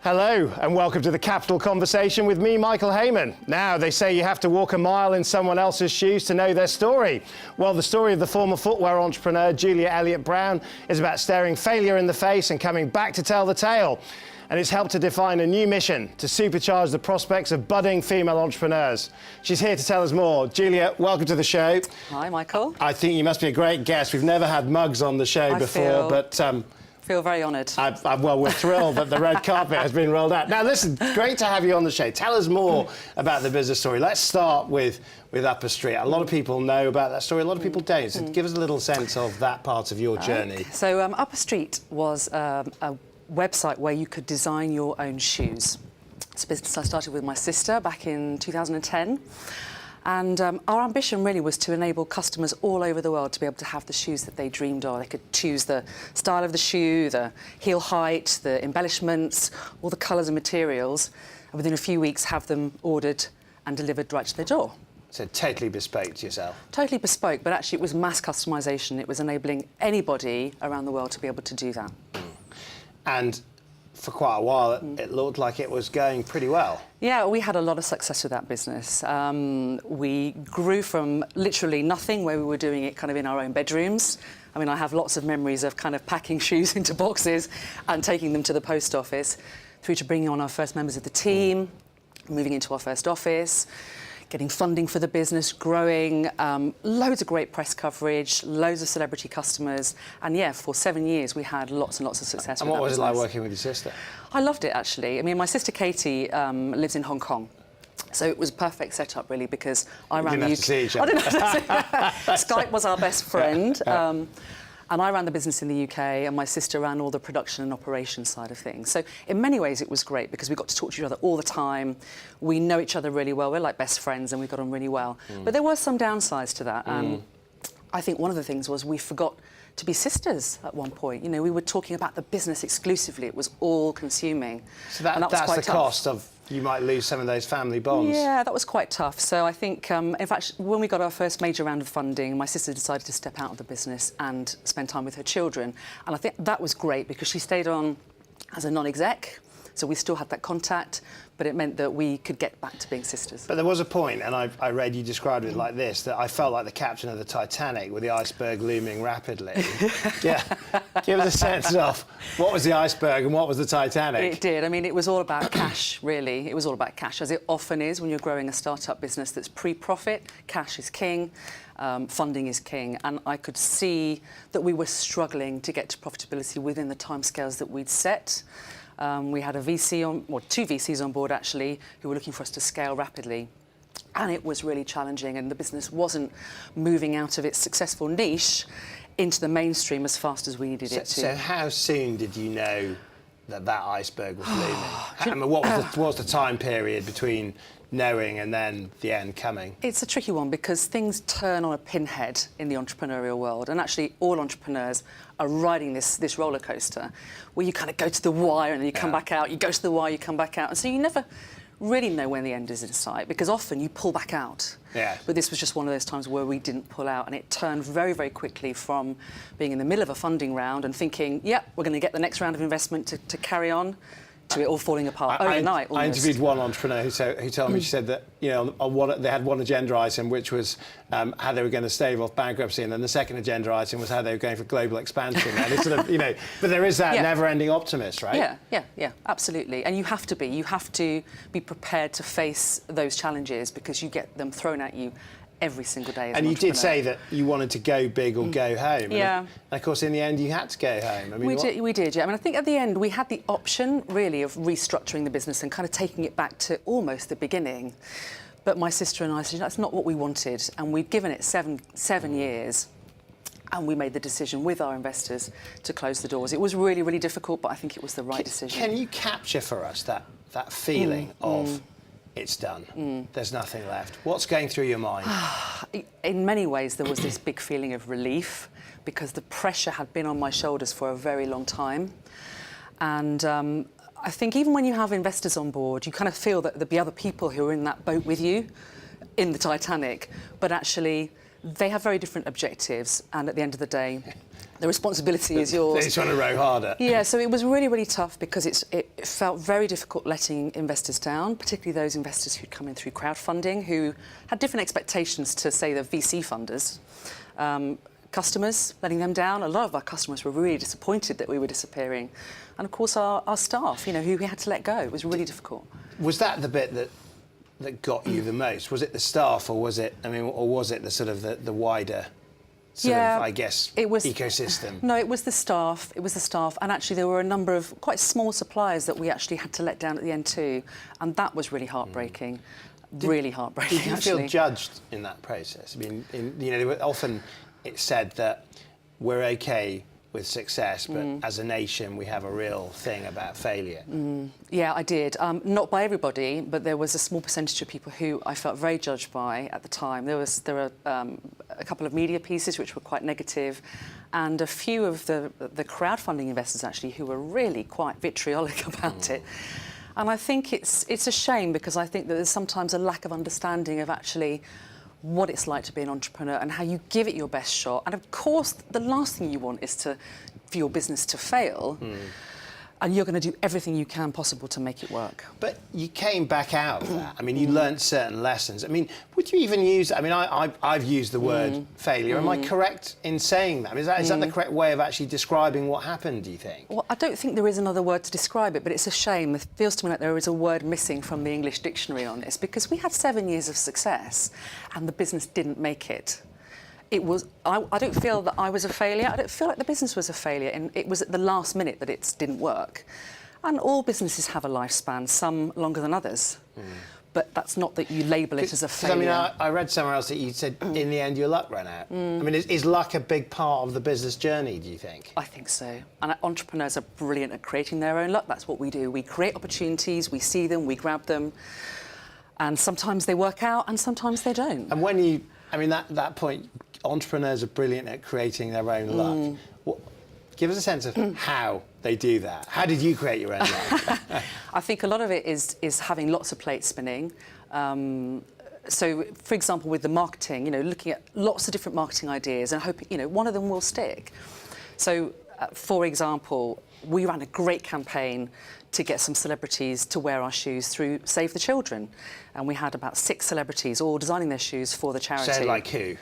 Hello and welcome to the Capital Conversation with me, Michael Heyman. Now, they say you have to walk a mile in someone else's shoes to know their story. Well, the story of the former footwear entrepreneur Julia Elliott-Brown is about staring failure in the face and coming back to tell the tale. And it's helped to define a new mission to supercharge the prospects of budding female entrepreneurs. She's here to tell us more. Julia, welcome to the show. Hi, Michael. I think you must be a great guest. We've never had mugs on the show before, but... feel very honoured. Well, we're thrilled that the red carpet has been rolled out. Now, listen, great to have you on the show. Tell us more about the business story. Let's start with Upper Street. A lot of people know about that story, a lot of people don't. So give us a little sense of that part of your journey. So Upper Street was a website where you could design your own shoes. It's a business I started with my sister back in 2010. And our ambition really was to enable customers all over the world to be able to have the shoes that they dreamed of. They could choose the style of the shoe, the heel height, the embellishments, all the colours and materials, and within a few weeks have them ordered and delivered right to their door. So totally bespoke to yourself? Totally bespoke, but actually it was mass customisation. It was enabling anybody around the world to be able to do that. And for quite a while, it looked like it was going pretty well. Yeah, we had a lot of success with that business. We grew from literally nothing, where we were doing it kind of in our own bedrooms. I mean, I have lots of memories of kind of packing shoes into boxes and taking them to the post office, through to bringing on our first members of the team, moving into our first office, getting funding for the business, growing, loads of great press coverage, loads of celebrity customers, and yeah, for 7 years we had lots and lots of success. And what was it like working with your sister? I loved it, actually. I mean, my sister Katie lives in Hong Kong. So it was a perfect setup, really, because I ran the UK. Didn't have to see each other. I didn't have to see Skype was our best friend. And I ran the business in the UK, and my sister ran all the production and operations side of things. So in many ways it was great, because we got to talk to each other all the time. We know each other really well. We're like best friends, and we got on really well. But there were some downsides to that. I think one of the things was we forgot to be sisters at one point. You know, we were talking about the business exclusively. It was all consuming. So that's the cost of, you might lose some of those family bonds. Yeah, that was quite tough. So I think, in fact, when we got our first major round of funding, my sister decided to step out of the business and spend time with her children. And I think that was great, because she stayed on as a non-exec. So we still had that contact, but it meant that we could get back to being sisters. But there was a point, and I read you described it like this, that I felt like the captain of the Titanic with the iceberg looming rapidly. Yeah, give us a sense of what was the iceberg and what was the Titanic? It did. I mean, it was all about cash, really. It was all about cash, as it often is when you're growing a startup business that's pre-profit. Cash is king. Funding is king, and I could see that we were struggling to get to profitability within the timescales that we'd set. We had a VC on, or two VCs on board actually, who were looking for us to scale rapidly. And it was really challenging, and the business wasn't moving out of its successful niche into the mainstream as fast as we needed it to. So how soon did you know that iceberg was looming? I mean, what was the time period between knowing and then the end coming? It's a tricky one, because things turn on a pinhead in the entrepreneurial world, and actually all entrepreneurs are riding this roller coaster where you kind of go to the wire and then you come back out, you go to the wire, you come back out, and so you never really know when the end is in sight, because often you pull back out. Yeah. But this was just one of those times where we didn't pull out, and it turned very, very quickly from being in the middle of a funding round and thinking, yep, we're going to get the next round of investment to carry on, to it all falling apart overnight. I interviewed one entrepreneur who told me, she said that, you know, they had one agenda item, which was how they were going to stave off bankruptcy, and then the second agenda item was how they were going for global expansion. And it's sort of, you know, but there is that never-ending optimist, right? Yeah, absolutely. And you have to be prepared to face those challenges, because you get them thrown at you every single day as and an you did say that you wanted to go big or go home. Yeah. And of course, in the end, you had to go home. I mean, we did, yeah. I mean, I think at the end we had the option, really, of restructuring the business and kind of taking it back to almost the beginning. But my sister and I said, that's not what we wanted. And we'd given it seven years. And we made the decision with our investors to close the doors. It was really, really difficult, but I think it was the right decision. Can you capture for us that feeling of... It's done. There's nothing left. What's going through your mind? In many ways, there was this big feeling of relief, because the pressure had been on my shoulders for a very long time. And I think even when you have investors on board, you kind of feel that there'll be other people who are in that boat with you in the Titanic, but actually they have very different objectives, and at the end of the day, the responsibility is yours. They're trying to row harder. Yeah, so it was really, really tough because it felt very difficult letting investors down, particularly those investors who'd come in through crowdfunding, who had different expectations to, say, the VC funders. Customers, letting them down. A lot of our customers were really disappointed that we were disappearing. And of course, our staff, who we had to let go. It was really difficult. Was that the bit that got you the most? Was it the staff, or was it the sort of the wider sort of, I guess, ecosystem? No, it was the staff. It was the staff. And actually, there were a number of quite small suppliers that we actually had to let down at the end too. And that was really heartbreaking. Really heartbreaking, Did you feel judged in that process? I mean, often it's said that we're okay with success, but as a nation, we have a real thing about failure. Yeah, I did. Not by everybody, but there was a small percentage of people who I felt very judged by at the time. There were a couple of media pieces which were quite negative, and a few of the crowdfunding investors actually who were really quite vitriolic about it. And I think it's a shame, because I think that there's sometimes a lack of understanding of actually what it's like to be an entrepreneur and how you give it your best shot. And of course, the last thing you want is for your business to fail, and you're going to do everything you can possible to make it work. But you came back out of that. I mean, you learned certain lessons. I mean, would you even use... I mean, I've used the word failure. Am I correct in saying that? Is that the correct way of actually describing what happened, do you think? Well, I don't think there is another word to describe it, but it's a shame. It feels to me like there is a word missing from the English dictionary on this, because we had 7 years of success and the business didn't make it. I don't feel that I was a failure. I don't feel like the business was a failure, and it was at the last minute that it didn't work. And all businesses have a lifespan, some longer than others. But that's not that you label it as a failure. I mean, I read somewhere else that you said, in the end, your luck ran out. I mean, is luck a big part of the business journey, do you think? I think so. And entrepreneurs are brilliant at creating their own luck. That's what we do. We create opportunities, we see them, we grab them. And sometimes they work out, and sometimes they don't. And when you... I mean, that point, entrepreneurs are brilliant at creating their own luck. Give us a sense of how they do that. How did you create your own luck? I think a lot of it is having lots of plates spinning. So, for example, with the marketing, looking at lots of different marketing ideas and hoping, one of them will stick. So, for example, we ran a great campaign to get some celebrities to wear our shoes through Save the Children. And we had about 6 celebrities all designing their shoes for the charity. So like who?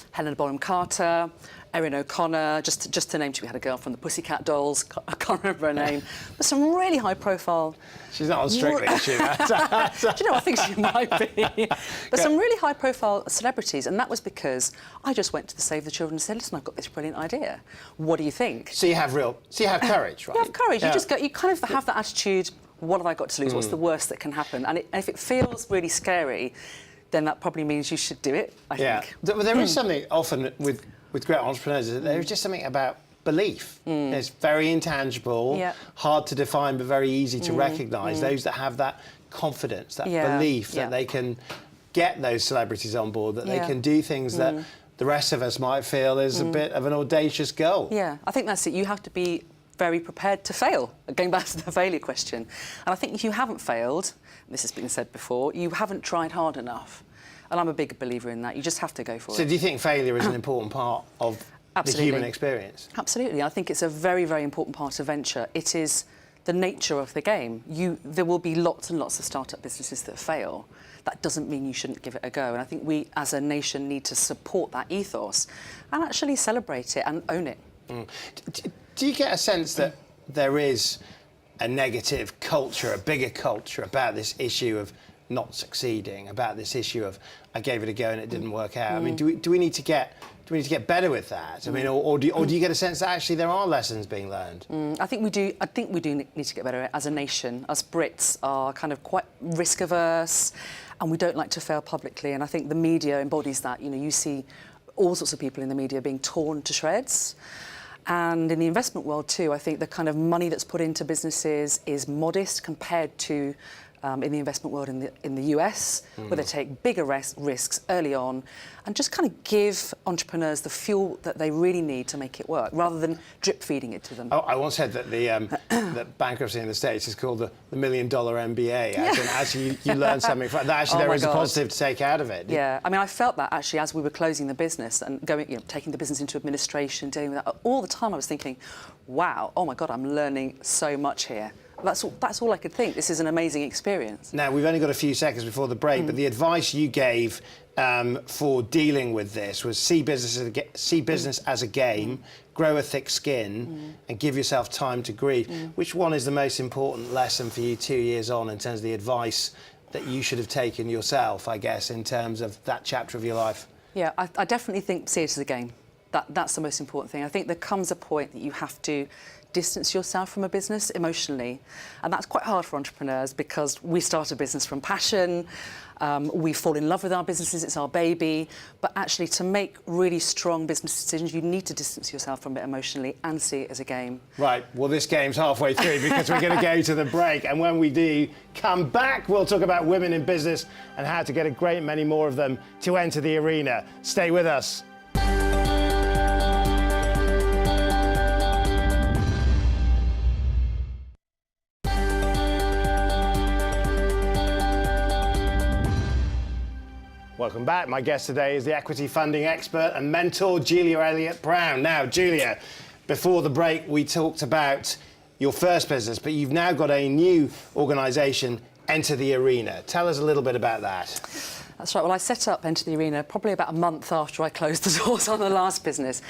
Helena Bonham Carter, Erin O'Connor, just to name two. We had a girl from the Pussycat Dolls, I can't remember her name, but some really high-profile... She's not on Strictly, is she? Do you know, I think she might be. But some really high-profile celebrities, and that was because I just went to the Save the Children and said, listen, I've got this brilliant idea. What do you think? So you have courage, right? You have courage. Yeah. You kind of have that attitude, what have I got to lose? What's the worst that can happen? And if it feels really scary, then that probably means you should do it, I think. There is something often with great entrepreneurs, there is just something about belief. It's very intangible, hard to define, but very easy to recognise. Those that have that confidence, that belief that they can get those celebrities on board, that they can do things that the rest of us might feel is a bit of an audacious goal. Yeah, I think that's it. You have to be very prepared to fail, going back to the failure question. And I think if you haven't failed, this has been said before, you haven't tried hard enough. And I'm a big believer in that. You just have to go for it. So do you think failure is an important part of the human experience? Absolutely. I think it's a very, very important part of venture. It is the nature of the game. There will be lots and lots of startup businesses that fail. That doesn't mean you shouldn't give it a go. And I think we, as a nation, need to support that ethos and actually celebrate it and own it. Do you get a sense that there is a negative culture, a bigger culture about this issue of not succeeding, about this issue of I gave it a go and it didn't work out? I mean, do we need to get better with that? I mean, or do you get a sense that actually there are lessons being learned? I think we do. I think we do need to get better as a nation. Us Brits are kind of quite risk averse, and we don't like to fail publicly. And I think the media embodies that. You see all sorts of people in the media being torn to shreds. And in the investment world too, I think the kind of money that's put into businesses is modest compared to in the investment world in the US, where they take bigger risks early on and just kind of give entrepreneurs the fuel that they really need to make it work, rather than drip feeding it to them. Oh, I once said that that bankruptcy in the States is called the $1 million MBA. As in, actually, you learn something from that. Actually, there is a positive to take out of it. Yeah, I mean, I felt that actually as we were closing the business and going, taking the business into administration, dealing with that all the time. I was thinking, wow, oh my God, I'm learning so much here. That's all I could think. This is an amazing experience. Now, we've only got a few seconds before the break, but the advice you gave for dealing with this was see business as a game, grow a thick skin, and give yourself time to grieve. Which one is the most important lesson for you 2 years on in terms of the advice that you should have taken yourself, I guess, in terms of that chapter of your life? Yeah, I definitely think see it as a game. That's the most important thing. I think there comes a point that you have to distance yourself from a business emotionally, and that's quite hard for entrepreneurs because we start a business from passion, we fall in love with our businesses, it's our baby, but actually to make really strong business decisions you need to distance yourself from it emotionally and see it as a game. Right, well this game's halfway through because we're going to go to the break, and when we do come back we'll talk about women in business and how to get a great many more of them to enter the arena. Stay with us. Welcome back. My guest today is the equity funding expert and mentor, Julia Elliott-Brown. Now, Julia, before the break, we talked about your first business, but you've now got a new organisation, Enter the Arena. Tell us a little bit about that. That's right. Well, I set up Enter the Arena probably about a month after I closed the doors on the last business.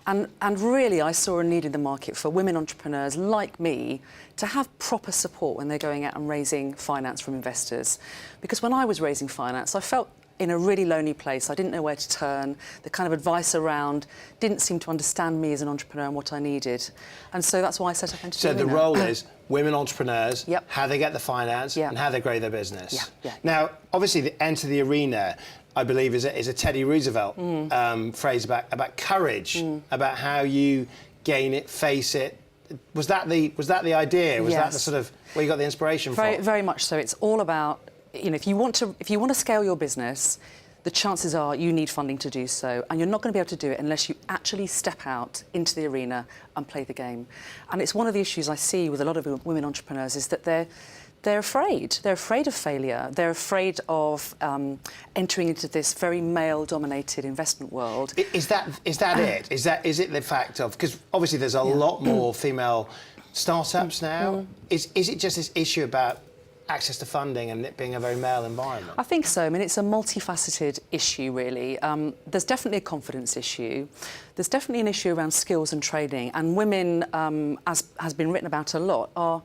And really, I saw a need in the market for women entrepreneurs like me to have proper support when they're going out and raising finance from investors. Because when I was raising finance, I felt in a really lonely place. I didn't know where to turn. The kind of advice around didn't seem to understand me as an entrepreneur and what I needed. And so that's why I set up Enter the Arena. So the role is women entrepreneurs, Yep. how they get the finance, Yeah. and how they grow their business. Yeah, yeah. Now, obviously, the Enter the Arena, I believe, is a Teddy Roosevelt phrase about courage, about how you gain it, face it. Was that the idea? Was that the sort of where you got the inspiration from? Very much so. It's all about, if you want to scale your business, the chances are you need funding to do so, and you're not going to be able to do it unless you actually step out into the arena and play the game. And it's one of the issues I see with a lot of women entrepreneurs is that they're afraid. They're afraid of failure. They're afraid of entering into this very male-dominated investment world. Is that it? Is it the fact of, because obviously there's a lot more female startups now. Is it just this issue about access to funding and it being a very male environment? I think so. I mean, it's a multifaceted issue, really. There's definitely a confidence issue. There's definitely an issue around skills and training. And women, as has been written about a lot, are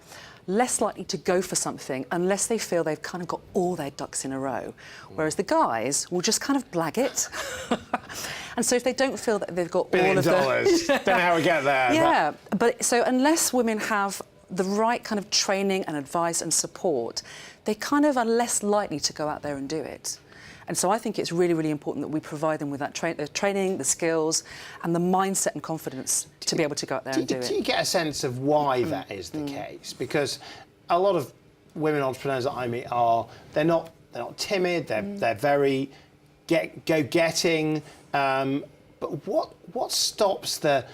less likely to go for something unless they feel they've kind of got all their ducks in a row. Whereas the guys will just kind of blag it. And so if they don't feel that they've got all of $1 billion. Don't know how we get there. Yeah, but so unless women have the right kind of training and advice and support, they kind of are less likely to go out there and do it. And so I think it's really, really important that we provide them with that training, the skills, and the mindset and confidence to be able to go out there and do it. Do you get a sense of why that is the case? Because a lot of women entrepreneurs that I meet they're not timid. They're very go-getting. But what stops the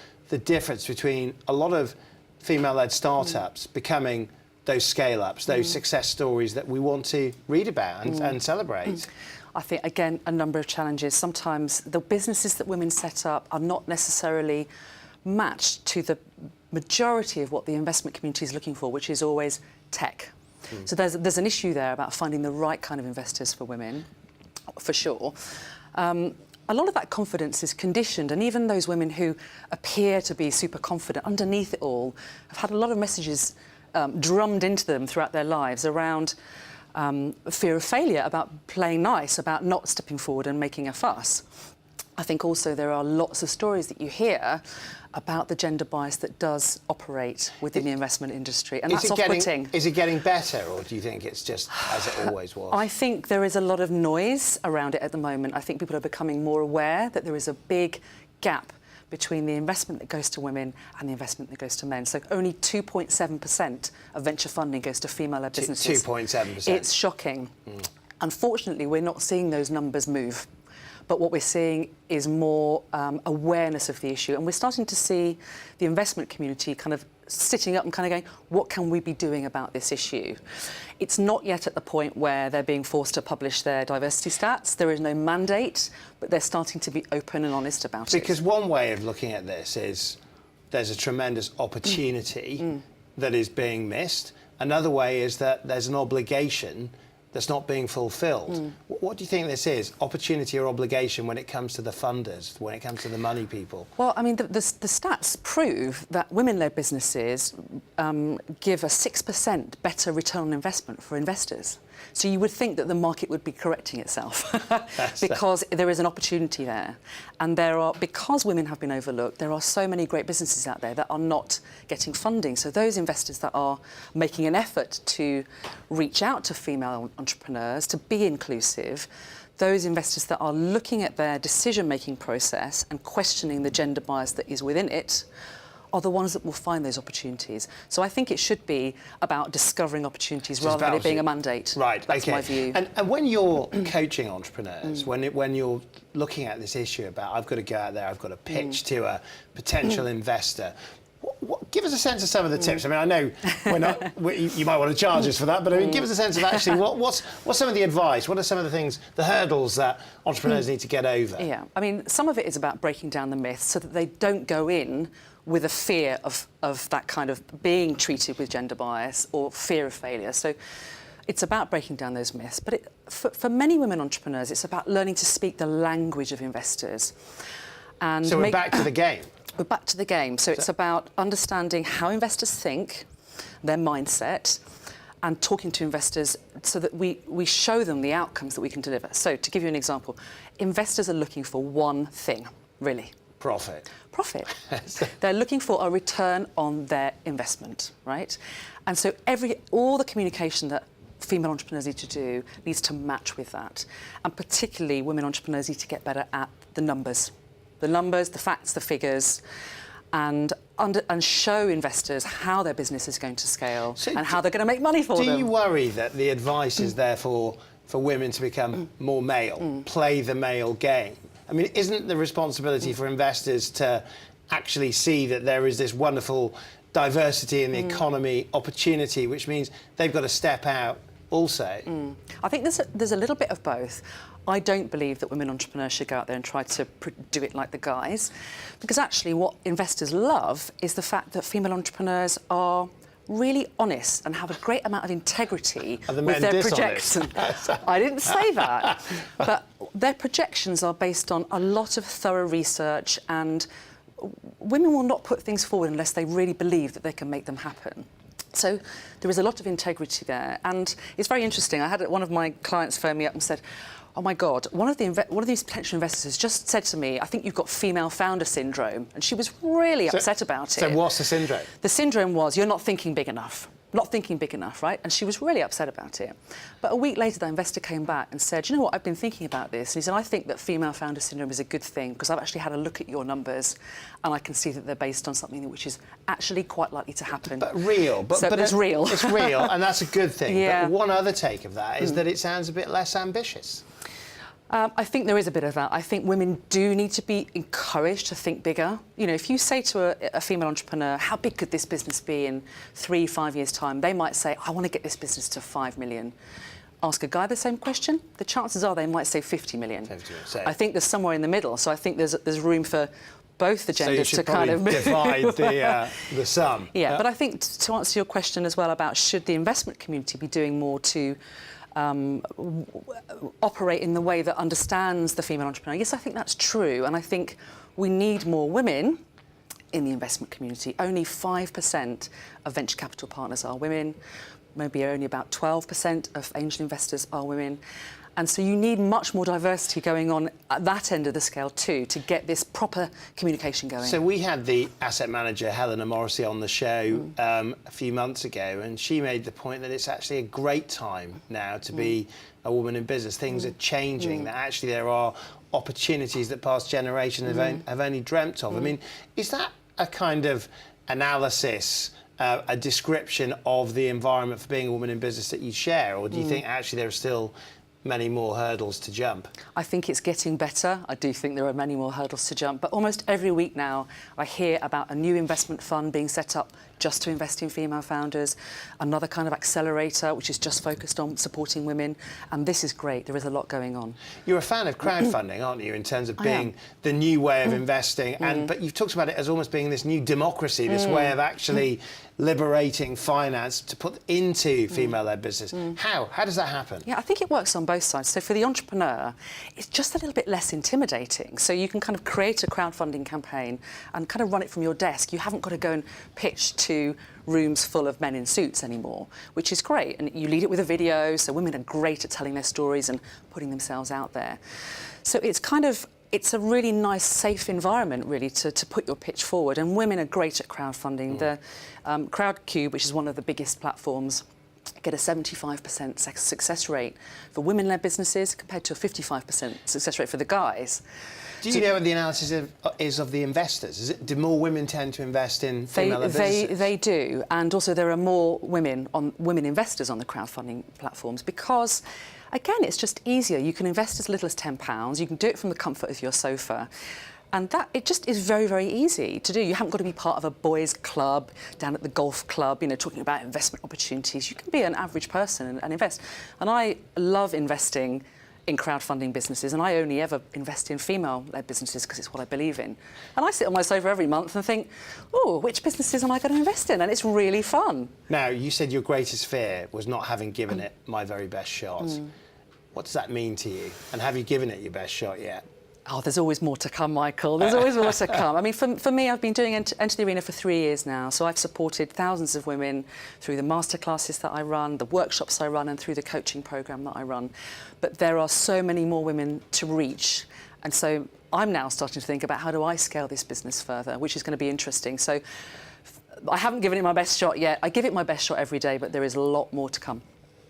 difference between a lot of female-led startups becoming those scale-ups, those success stories that we want to read about and celebrate? I think, again, a number of challenges. Sometimes the businesses that women set up are not necessarily matched to the majority of what the investment community is looking for, which is always tech. So there's an issue there about finding the right kind of investors for women, for sure. A lot of that confidence is conditioned, and even those women who appear to be super confident, underneath it all, have had a lot of messages drummed into them throughout their lives around fear of failure, about playing nice, about not stepping forward and making a fuss. I think also there are lots of stories that you hear about the gender bias that does operate within the investment industry, and that's off-putting. Is it getting better, or do you think it's just as it always was? I think there is a lot of noise around it at the moment. I think people are becoming more aware that there is a big gap between the investment that goes to women and the investment that goes to men. So only 2.7% of venture funding goes to female-led businesses. 2.7%. It's shocking. Unfortunately, we're not seeing those numbers move. But what we're seeing is more awareness of the issue. And we're starting to see the investment community kind of sitting up and kind of going, what can we be doing about this issue? It's not yet at the point where they're being forced to publish their diversity stats. There is no mandate, but they're starting to be open and honest about it. Because one way of looking at this is there's a tremendous opportunity that is being missed. Another way is that there's an obligation that's not being fulfilled. What do you think this is? Opportunity or obligation when it comes to the funders, when it comes to the money people? Well, I mean, the stats prove that women-led businesses give a 6% better return on investment for investors. So you would think that the market would be correcting itself because there is an opportunity there. And because women have been overlooked, there are so many great businesses out there that are not getting funding. So those investors that are making an effort to reach out to female entrepreneurs, to be inclusive, those investors that are looking at their decision-making process and questioning the gender bias that is within it, are the ones that will find those opportunities. So I think it should be about discovering opportunities rather than it being a mandate. Right, That's okay. my view. And when you're coaching entrepreneurs, when you're looking at this issue about I've got to go out there, I've got to pitch to a potential investor, give us a sense of some of the tips. I mean, I know you might want to charge us for that, but I mean, give us a sense of actually what's some of the advice, what are some of the things, the hurdles that entrepreneurs need to get over? Yeah, I mean, some of it is about breaking down the myths so that they don't go in with a fear of that kind of being treated with gender bias or fear of failure. So it's about breaking down those myths. But for many women entrepreneurs, it's about learning to speak the language of investors. And so we're back to the game. We're back to the game. So it's about understanding how investors think, their mindset, and talking to investors so that we show them the outcomes that we can deliver. So to give you an example, investors are looking for one thing, really. Profit. They're looking for a return on their investment, right? And so all the communication that female entrepreneurs need to do needs to match with that. And particularly women entrepreneurs need to get better at the numbers, the facts, the figures, and show investors how their business is going to scale and how they're going to make money for them. Do you worry that the advice is therefore for women to become more male, play the male game? I mean, isn't the responsibility for investors to actually see that there is this wonderful diversity in the economy, opportunity, which means they've got to step out also? I think there's a little bit of both. I don't believe that women entrepreneurs should go out there and try to do it like the guys, because actually what investors love is the fact that female entrepreneurs are really honest and have a great amount of integrity with their projections. I didn't say that. But their projections are based on a lot of thorough research, and women will not put things forward unless they really believe that they can make them happen. So there is a lot of integrity there. And it's very interesting. I had one of my clients phone me up and said, oh my God, one of these potential investors just said to me, I think you've got female founder syndrome. And she was really upset about it. So what's the syndrome? The syndrome was, you're not thinking big enough. Not thinking big enough, right? And she was really upset about it. But a week later, the investor came back and said, you know what, I've been thinking about this. And he said, I think that female founder syndrome is a good thing because I've actually had a look at your numbers and I can see that they're based on something which is actually quite likely to happen. But real. But it's real. It's real, and that's a good thing. Yeah. But one other take of that is that it sounds a bit less ambitious. I think there is a bit of that. I think women do need to be encouraged to think bigger. You know, if you say to a female entrepreneur, how big could this business be in 3-5 years' time? They might say, I want to get this business to 5 million. Ask a guy the same question, the chances are they might say 50 million. 50 million. I think there's somewhere in the middle. So I think there's room for both the genders so you should to kind of divide the sum. Yeah, but I think to answer your question as well about should the investment community be doing more to operate in the way that understands the female entrepreneur. Yes, I think that's true. And I think we need more women in the investment community. Only 5% of venture capital partners are women. Maybe only about 12% of angel investors are women. And so you need much more diversity going on at that end of the scale too to get this proper communication going. So we had the asset manager Helena Morrissey on the show a few months ago, and she made the point that it's actually a great time now to be a woman in business. Things are changing, that actually there are opportunities that past generations have only dreamt of. I mean, is that a kind of analysis, a description of the environment for being a woman in business that you share, or do you think actually there are still many more hurdles to jump? I think it's getting better. I do think there are many more hurdles to jump, but almost every week now I hear about a new investment fund being set up just to invest in female founders, another kind of accelerator which is just focused on supporting women, and this is great. There is a lot going on. You're a fan of crowdfunding, aren't you, in terms of being the new way of investing, but you've talked about it as almost being this new democracy, this way of actually liberating finance to put into female-led business. How does that happen? Yeah, I think it works on both sides. So for the entrepreneur, it's just a little bit less intimidating. So you can kind of create a crowdfunding campaign and kind of run it from your desk. You haven't got to go and pitch to rooms full of men in suits anymore, which is great. And you lead it with a video, so women are great at telling their stories and putting themselves out there. So it's a really nice, safe environment, really, to put your pitch forward. And women are great at crowdfunding. The Crowdcube, which is one of the biggest platforms, get a 75% success rate for women-led businesses compared to a 55% success rate for the guys. Do you know what the analysis is of the investors? Do more women tend to invest in female-led businesses? They do, and also there are more women investors on the crowdfunding platforms because, again, it's just easier. You can invest as little as £10. You can do it from the comfort of your sofa. And that, it just is very, very easy to do. You haven't got to be part of a boys' club down at the golf club, you know, talking about investment opportunities. You can be an average person and invest. And I love investing in crowdfunding businesses, and I only ever invest in female-led businesses because it's what I believe in. And I sit on my sofa every month and think, oh, which businesses am I going to invest in? And it's really fun. Now, you said your greatest fear was not having given it my very best shot. What does that mean to you? And have you given it your best shot yet? Oh, there's always more to come, Michael. There's always more to come. I mean, for me, I've been doing Enter the Arena for 3 years now, so I've supported thousands of women through the masterclasses that I run, the workshops I run, and through the coaching programme that I run. But there are so many more women to reach, and so I'm now starting to think about how do I scale this business further, which is going to be interesting. So I haven't given it my best shot yet. I give it my best shot every day, but there is a lot more to come.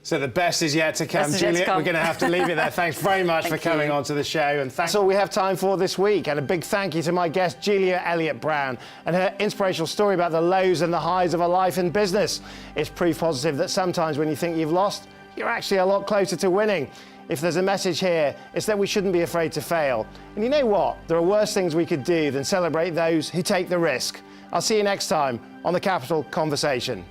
So the best is yet to come, Juliet. We're going to have to leave it there. Thanks very much for coming on to the show. And that's all we have time for this week. And a big thank you to my guest, Julia Elliott-Brown, and her inspirational story about the lows and the highs of a life in business. It's proof positive that sometimes when you think you've lost, you're actually a lot closer to winning. If there's a message here, it's that we shouldn't be afraid to fail. And you know what? There are worse things we could do than celebrate those who take the risk. I'll see you next time on The Capital Conversation.